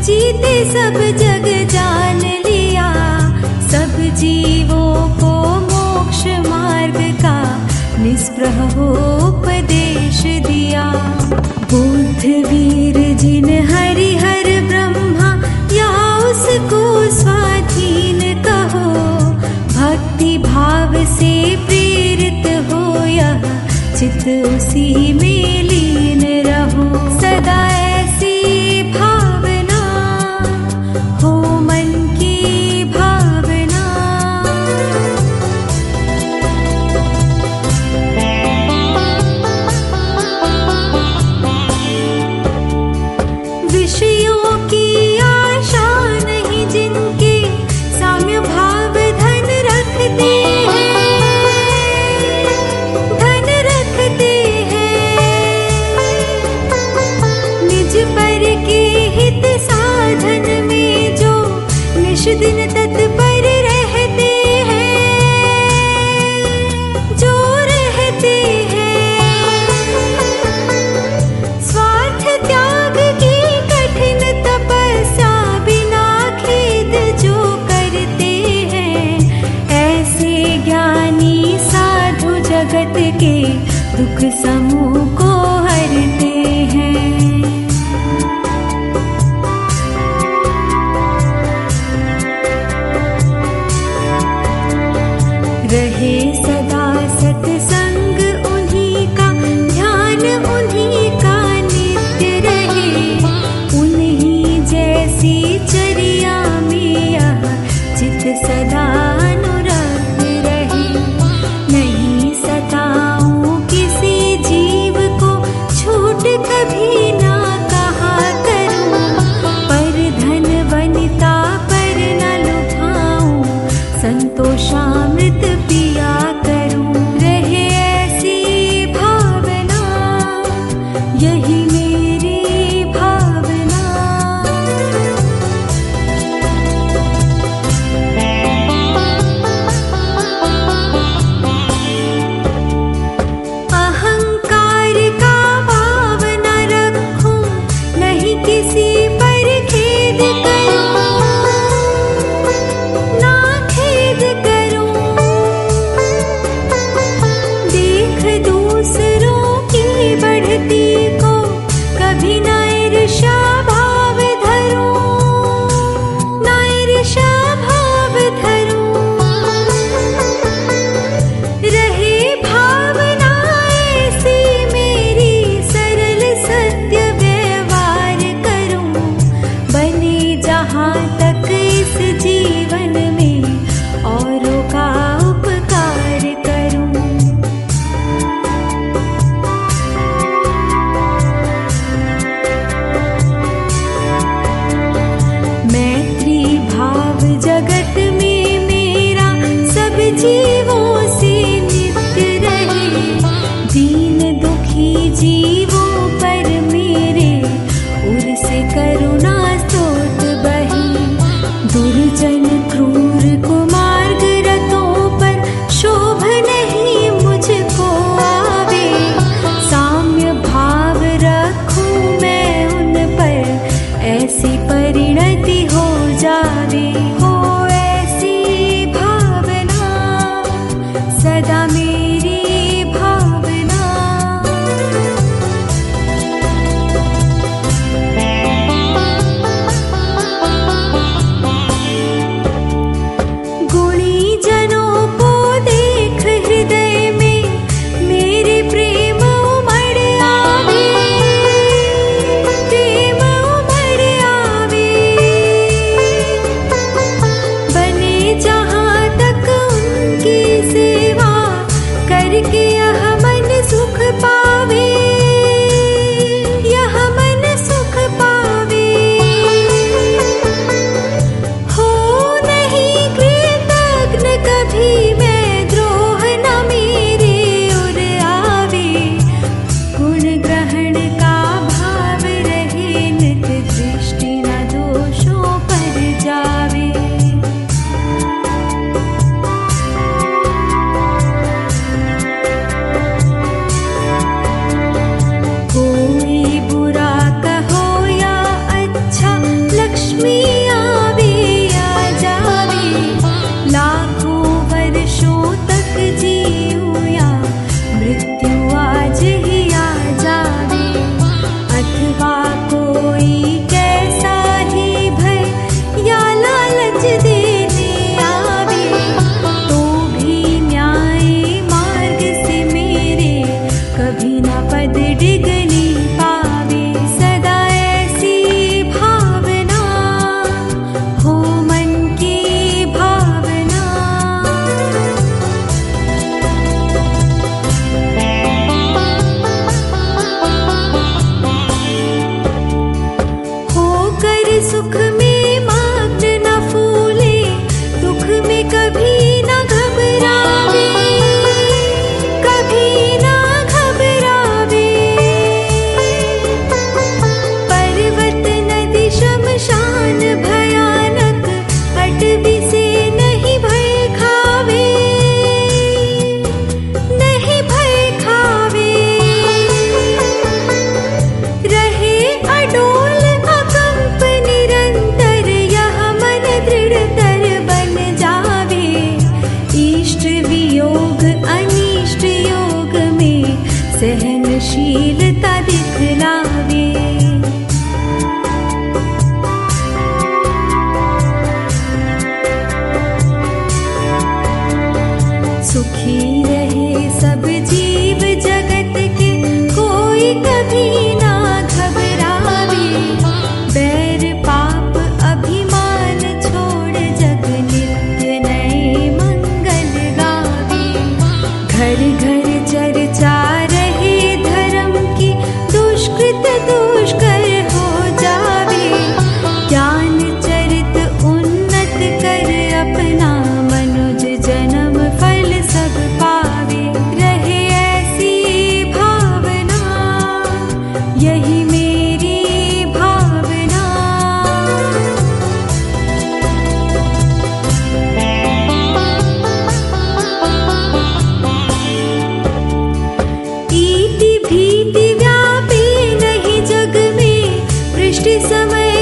जीते सब जग जान लिया, सब जीवों को मोक्ष मार्ग का निष्प्रह उपदेश दिया। बुद्ध वीर जिन हरिहर ब्रह्मा या उसको स्वाधीन कहो, भक्ति भाव से प्रेरित हो यह चित्त उसी में लीन रहो। सदा ऐसी भावना हो मन की भावना, विषयों की आशा नहीं जिनके साम्य भाव धन रखते पर के हित साधन में जो निश दिन तत्पर रहते हैं, जो रहते हैं। स्वार्थ त्याग की कठिन तपस्या बिना खेद जो करते हैं, ऐसे ज्ञानी साधु जगत के दुख समूह को हरते हैं। रहे सदा सत्संग उन्हीं का, ध्यान उन्हीं का नित्य रहे, उन्हीं जैसी चर्या में यह चित्त सदा अनुरक्त रहे। नहीं सताऊं किसी जीव को, छूट कभी ना कहा करूं, पर धन वनिता पर न लुभाऊं, संतोषामृत पिया करूं। रहे ऐसी भावना, यही मेरी भावना। अहंकार का भाव न रखूं, नहीं किसी पर खेद करूं, ना खेद करूं। देख दूसरों की बढ़ती को कभी ना ईर्ष्या भाव धरूं, ना ईर्ष्या भाव धरूं। रहे भावना ऐसी मेरी, सरल सत्य व्यवहार करूं, बने जहां तक इस जीवन में औरों का उपकार करूं। मैत्री भाव जगत में मेरा सब जीवों से नित्य रहे, दीन दुखी जीवों पर मेरे उर से करुणा स्तोत बहे। दुर्जन क्रूर कुमार्ग रतों पर शोभ नहीं मुझको आवे, साम्य भाव रखूं मैं उन पर, ऐसी परिणति हो जावे। हो ऐसी भावना, सदा मेरी भावना। समय